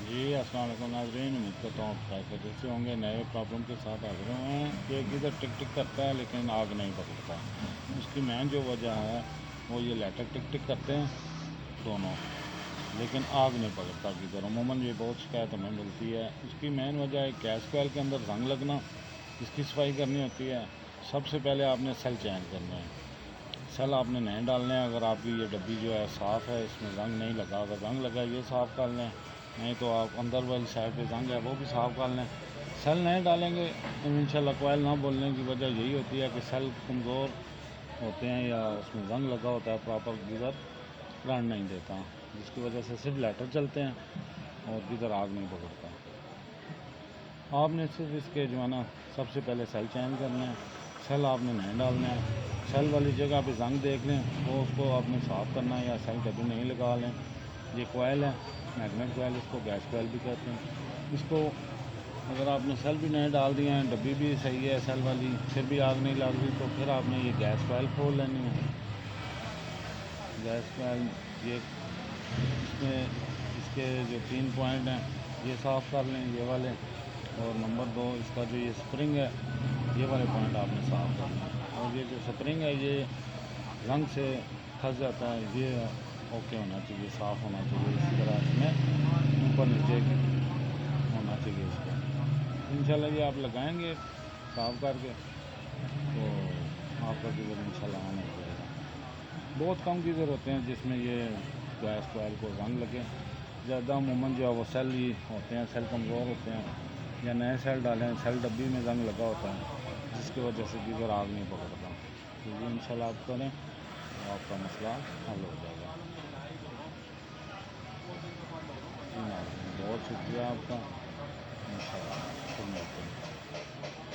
जी अस्सलाम वालेकुम नाज़रीन, उम्मीद करता हूँ आप खैरियत से होंगे। नए प्रॉब्लम के साथ हाजिर हुए हैं कि इधर टिक टिक करता है लेकिन आग नहीं पकड़ता। उसकी मेन जो वजह है वो ये लाइटर टिक टिक करते हैं दोनों, लेकिन आग नहीं पकड़ता किधर। अमूमन ये बहुत शिकायत हमें मिलती है। उसकी मेन वजह है गैस कोयल के अंदर जंग लगना। इसकी सफाई करनी होती है। सबसे पहले आपने सेल चेंज करना है। सेल आपने नए डालने हैं। अगर आपकी ये डब्बी जो है साफ़ है, इसमें जंग नहीं लगा, अगर जंग लगा ये साफ़ कर लें, नहीं तो आप अंदर वाली साइड पे जंग है वो भी साफ़ कर लें। सेल नए डालेंगे इंशाल्लाह। कोयल ना बोलने की वजह यही होती है कि सेल कमज़ोर होते हैं या उसमें जंग लगा होता है, प्रॉपर गीज़र करंट नहीं देता, जिसकी वजह से सिर्फ लाइटर चलते हैं और गीज़र आग नहीं पकड़ता। आपने सिर्फ इसके जो है ना सबसे पहले सेल चेंज करना है। सेल आपने नए डालना है। सेल वाली जगह पे जंग देख लें वो उसको आपने साफ़ करना है या सेल कभी नहीं लगा लें। ये कोयल है, मैग्नेट कोयल, इसको गैस कोयल भी कहते हैं। इसको अगर आपने सेल भी नए डाल दिए हैं, डब्बी भी सही है सेल वाली, फिर भी आग नहीं लग रही, तो फिर आपने ये गैस कोयल खोल लेनी है। गैस कोयल ये इसमें इसके जो 3 पॉइंट हैं ये साफ़ कर लें, ये वाले। और नंबर 2 इसका जो ये स्प्रिंग है, ये वाले पॉइंट आपने साफ़ करना है। और ये जो स्प्रिंग है ये रंग से फंस जाता है, ये ओके होना चाहिए, साफ़ होना चाहिए। इसी तरह इसमें ऊपर नीचे होना चाहिए इसका। इंशाल्लाह ये आप लगाएंगे साफ़ करके तो आपका गीज़र इंशाल्लाह ऑन हो जाएगा। बहुत कम गीज़र होते हैं जिसमें ये गैस कोयल को जंग लगे। ज़्यादा अमूमन जो है वो सेल ही होते हैं, सेल कमज़ोर होते हैं या नए सेल डालें, सेल डब्बी में जंग लगा होता है, जिसकी वजह से गीज़र आग नहीं पकड़ता। तो ये इंशाल्लाह आप करें तो आपका मसला हल हो जाएगा। जी नाज़रीन, बहुत शुक्रिया आपका। इंशाल्लाह फिर मिलते हैं।